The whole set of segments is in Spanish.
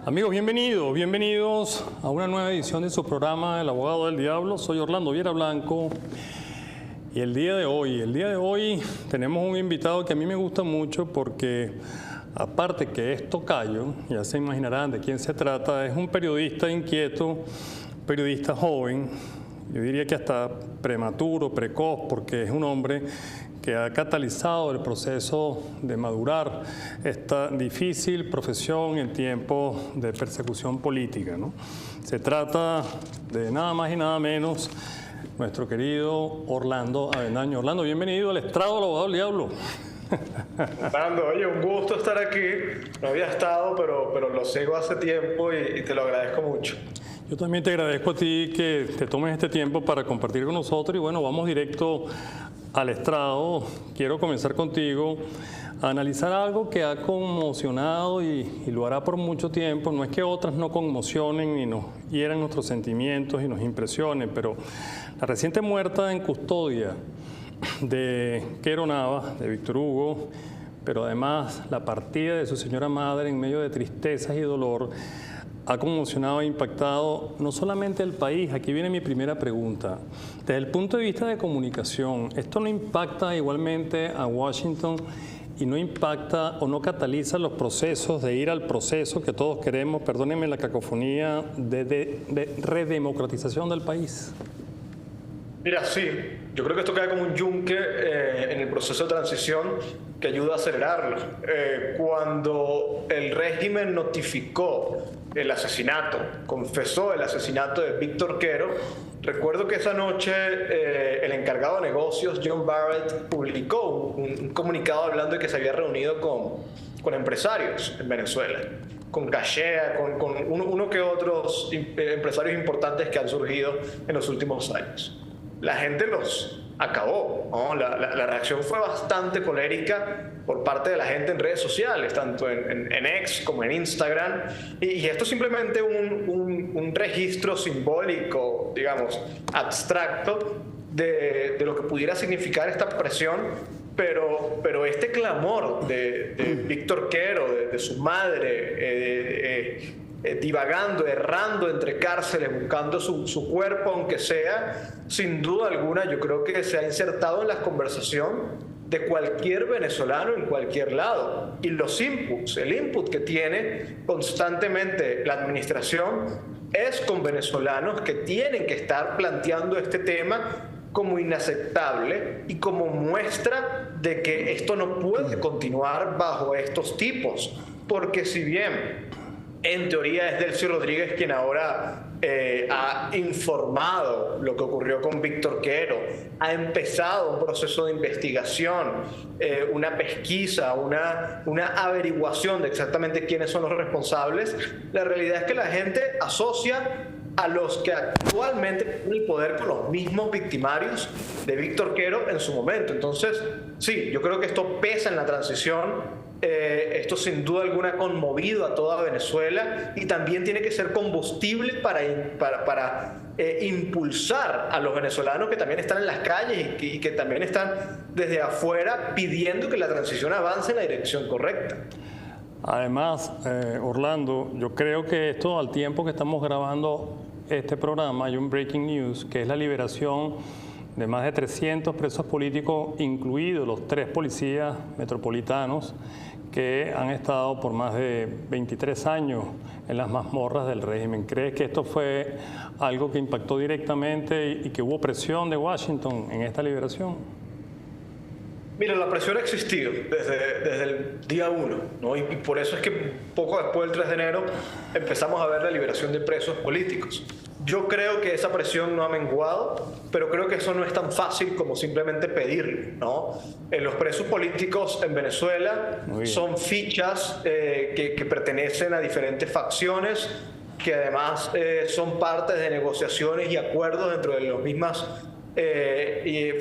Amigos, bienvenidos a una nueva edición de su programa El Abogado del Diablo. Soy Orlando Viera Blanco y el día de hoy tenemos un invitado que a mí me gusta mucho porque aparte que es tocayo, ya se imaginarán de quién se trata, es un periodista inquieto, periodista joven, yo diría que hasta prematuro, precoz, porque es un hombre que ha catalizado el proceso de madurar esta difícil profesión en tiempos de persecución política, ¿no? Se trata de nada más y nada menos nuestro querido Orlando Avendaño. Orlando, bienvenido al estrado del Abogado del Diablo. Orlando, oye, un gusto estar aquí. No había estado, pero lo sigo hace tiempo y te lo agradezco mucho. Yo también te agradezco a ti que te tomes este tiempo para compartir con nosotros y bueno, vamos directo al estrado. Quiero comenzar contigo a analizar algo que ha conmocionado y lo hará por mucho tiempo. No es que otras no conmocionen y nos hieran nuestros sentimientos y nos impresionen, pero la reciente muerte en custodia de Kero Navas, de Víctor Hugo, pero además la partida de su señora madre en medio de tristezas y dolor, ha conmocionado e impactado no solamente el país. Aquí viene mi primera pregunta. Desde el punto de vista de comunicación, ¿esto no impacta igualmente a Washington y no impacta o no cataliza los procesos de ir al proceso que todos queremos, perdónenme la cacofonía, de redemocratización del país? Mira, sí, yo creo que esto queda como un yunque en el proceso de transición que ayuda a acelerarlo. Cuando el régimen notificó el asesinato, confesó el asesinato de Víctor Quero, recuerdo que esa noche el encargado de negocios, John Barrett, publicó un comunicado hablando de que se había reunido con empresarios en Venezuela, con Gachea, con uno que otros empresarios importantes que han surgido en los últimos años. La gente los acabó, ¿no? La reacción fue bastante colérica por parte de la gente en redes sociales, tanto en X como en Instagram, y esto es simplemente un registro simbólico, digamos, abstracto de lo que pudiera significar esta presión, pero este clamor de Víctor Quero, de su madre, divagando, errando entre cárceles, buscando su cuerpo, aunque sea, sin duda alguna, yo creo que se ha insertado en la conversación de cualquier venezolano en cualquier lado. Y los inputs, el input que tiene constantemente la administración es con venezolanos que tienen que estar planteando este tema como inaceptable y como muestra de que esto no puede continuar bajo estos tipos. Porque si bien en teoría es Delcy Rodríguez quien ahora ha informado lo que ocurrió con Víctor Quero, ha empezado un proceso de investigación, una pesquisa, una averiguación de exactamente quiénes son los responsables. La realidad es que la gente asocia a los que actualmente tienen el poder con los mismos victimarios de Víctor Quero en su momento. Entonces, sí, yo creo que esto pesa en la transición. Esto sin duda alguna ha conmovido a toda Venezuela y también tiene que ser combustible para impulsar a los venezolanos que también están en las calles y que también están desde afuera pidiendo que la transición avance en la dirección correcta. Además, Orlando, yo creo que esto, al tiempo que estamos grabando este programa, hay un breaking news, que es la liberación de más de 300 presos políticos, incluidos los 3 policías metropolitanos que han estado por más de 23 años en las mazmorras del régimen. ¿Crees que esto fue algo que impactó directamente y que hubo presión de Washington en esta liberación? Mira, la presión ha existido desde el día 1, ¿no? Y por eso es que poco después del 3 de enero empezamos a ver la liberación de presos políticos. Yo creo que esa presión no ha menguado, pero creo que eso no es tan fácil como simplemente pedirlo, ¿no? Los presos políticos en Venezuela son fichas que pertenecen a diferentes facciones, que además son parte de negociaciones y acuerdos dentro de las mismas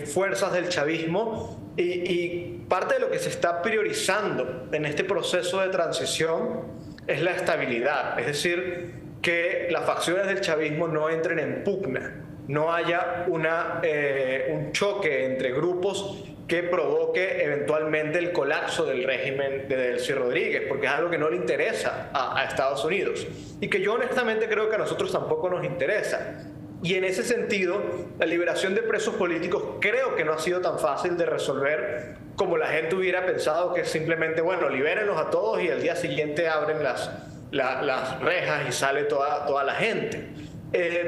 fuerzas del chavismo. Y parte de lo que se está priorizando en este proceso de transición es la estabilidad, es decir, que las facciones del chavismo no entren en pugna, no haya un choque entre grupos que provoque eventualmente el colapso del régimen de Delcy Rodríguez, porque es algo que no le interesa a Estados Unidos y que yo honestamente creo que a nosotros tampoco nos interesa. Y en ese sentido, la liberación de presos políticos creo que no ha sido tan fácil de resolver como la gente hubiera pensado, que simplemente, bueno, libérenlos a todos y al día siguiente abren las rejas y sale toda la gente.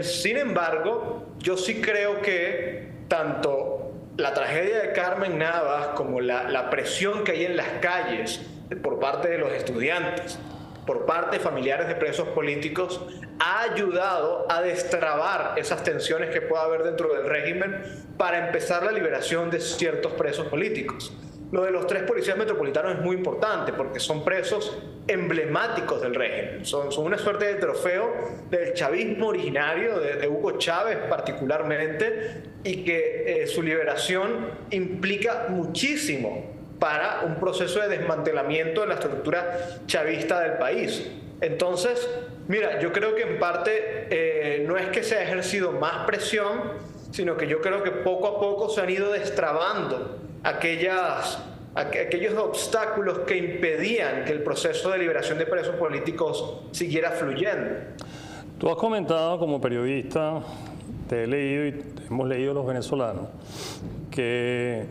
Sin embargo, yo sí creo que tanto la tragedia de Carmen Navas como la presión que hay en las calles por parte de los estudiantes, por parte de familiares de presos políticos, ha ayudado a destrabar esas tensiones que pueda haber dentro del régimen para empezar la liberación de ciertos presos políticos. Lo de los 3 policías metropolitanos es muy importante porque son presos emblemáticos del régimen. Son una suerte de trofeo del chavismo originario, de Hugo Chávez particularmente, y que su liberación implica muchísimo para un proceso de desmantelamiento de la estructura chavista del país. Entonces, mira, yo creo que en parte no es que se ha ejercido más presión, sino que yo creo que poco a poco se han ido destrabando aquellos obstáculos que impedían que el proceso de liberación de presos políticos siguiera fluyendo. Tú has comentado como periodista, te he leído y te hemos leído los venezolanos, que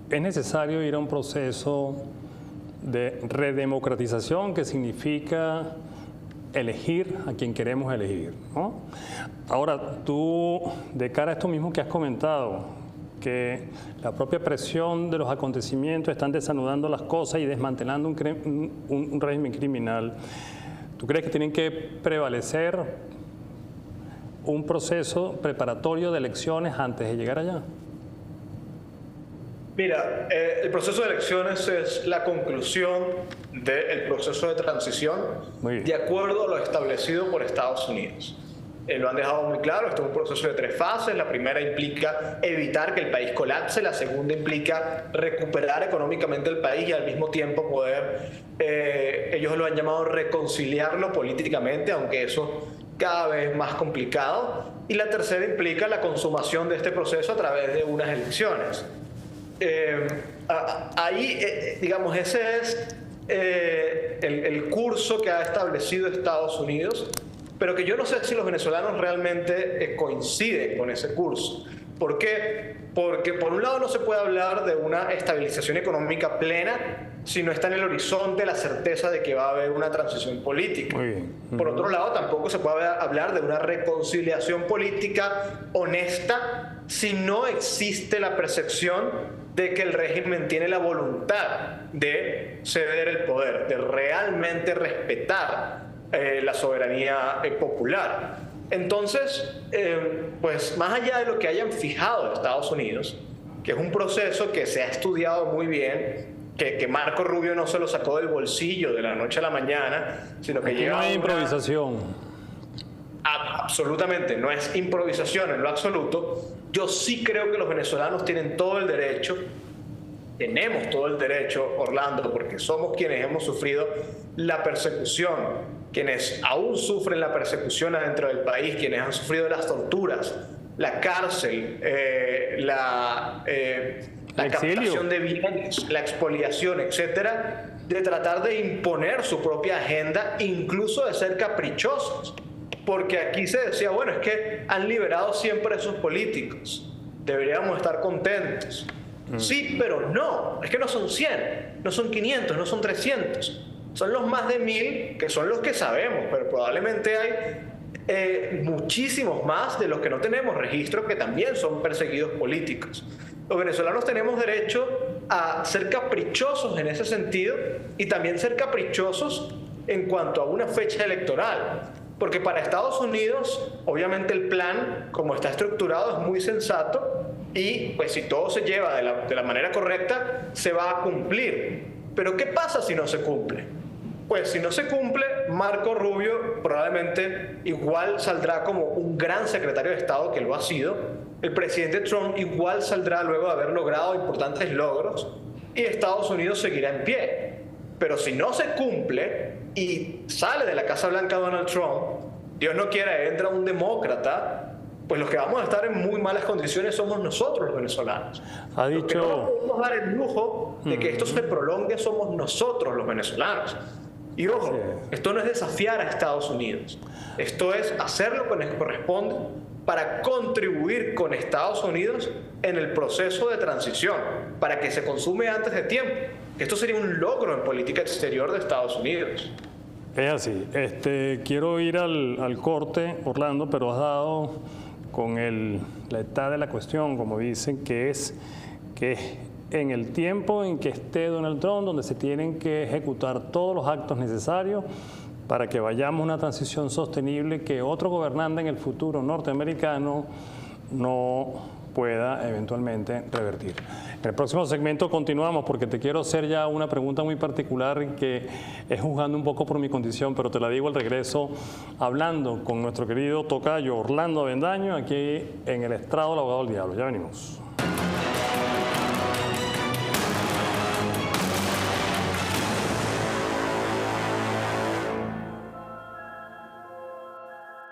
es necesario ir a un proceso de redemocratización que significa elegir a quien queremos elegir, ¿no? Ahora, tú, de cara a esto mismo que has comentado, que la propia presión de los acontecimientos están desanudando las cosas y desmantelando un régimen criminal, ¿tú crees que tienen que prevalecer un proceso preparatorio de elecciones antes de llegar allá? Mira, el proceso de elecciones es la conclusión del proceso de transición de acuerdo a lo establecido por Estados Unidos. Lo han dejado muy claro, esto es un proceso de 3 fases. La primera implica evitar que el país colapse, la segunda implica recuperar económicamente el país y al mismo tiempo poder, ellos lo han llamado reconciliarlo políticamente, aunque eso cada vez es más complicado, y la tercera implica la consumación de este proceso a través de unas elecciones. Digamos, ese es el curso que ha establecido Estados Unidos, pero que yo no sé si los venezolanos realmente coinciden con ese curso. ¿Por qué? Porque por un lado no se puede hablar de una estabilización económica plena si no está en el horizonte la certeza de que va a haber una transición política. Por otro lado, tampoco se puede hablar de una reconciliación política honesta si no existe la percepción de que el régimen tiene la voluntad de ceder el poder, de realmente respetar la soberanía popular. Entonces, pues más allá de lo que hayan fijado Estados Unidos, que es un proceso que se ha estudiado muy bien, que Marco Rubio no se lo sacó del bolsillo de la noche a la mañana, sino que lleva no hay improvisación. Absolutamente, no es improvisación en lo absoluto. Yo sí creo que los venezolanos tienen todo el derecho, tenemos todo el derecho, Orlando, porque somos quienes hemos sufrido la persecución, quienes aún sufren la persecución adentro del país, quienes han sufrido las torturas, la cárcel, la captación de bienes, la expoliación, etcétera, de tratar de imponer su propia agenda, incluso de ser caprichosos. Porque aquí se decía, bueno, es que han liberado 100 presos políticos, deberíamos estar contentos. Sí, pero no, es que no son 100, no son 500, no son 300. Son los más de 1000, que son los que sabemos, pero probablemente hay muchísimos más de los que no tenemos registro, que también son perseguidos políticos. Los venezolanos tenemos derecho a ser caprichosos en ese sentido y también ser caprichosos en cuanto a una fecha electoral. Porque para Estados Unidos, obviamente el plan, como está estructurado, es muy sensato y pues si todo se lleva de la manera correcta, se va a cumplir. Pero ¿qué pasa si no se cumple? Pues si no se cumple, Marco Rubio probablemente igual saldrá como un gran secretario de Estado, que lo ha sido. El presidente Trump igual saldrá luego de haber logrado importantes logros y Estados Unidos seguirá en pie. Pero si no se cumple y sale de la Casa Blanca Donald Trump, Dios no quiera, entra un demócrata pues los que vamos a estar en muy malas condiciones somos nosotros los venezolanos. Ha Los que no dicho... podemos dar el lujo de que esto se prolongue somos nosotros los venezolanos. Y ojo, esto no es desafiar a Estados Unidos, esto es hacer lo que nos corresponde para contribuir con Estados Unidos en el proceso de transición, para que se consume antes de tiempo. Esto sería un logro en política exterior de Estados Unidos. Es así. Quiero ir al corte, Orlando, pero has dado con la etapa de la cuestión, como dicen, que es que en el tiempo en que esté Donald Trump, donde se tienen que ejecutar todos los actos necesarios para que vayamos a una transición sostenible que otro gobernante en el futuro norteamericano no pueda eventualmente revertir. En el próximo segmento continuamos porque te quiero hacer ya una pregunta muy particular que es juzgando un poco por mi condición, pero te la digo al regreso, hablando con nuestro querido tocayo Orlando Avendaño aquí en el estrado del Abogado del Diablo. Ya venimos.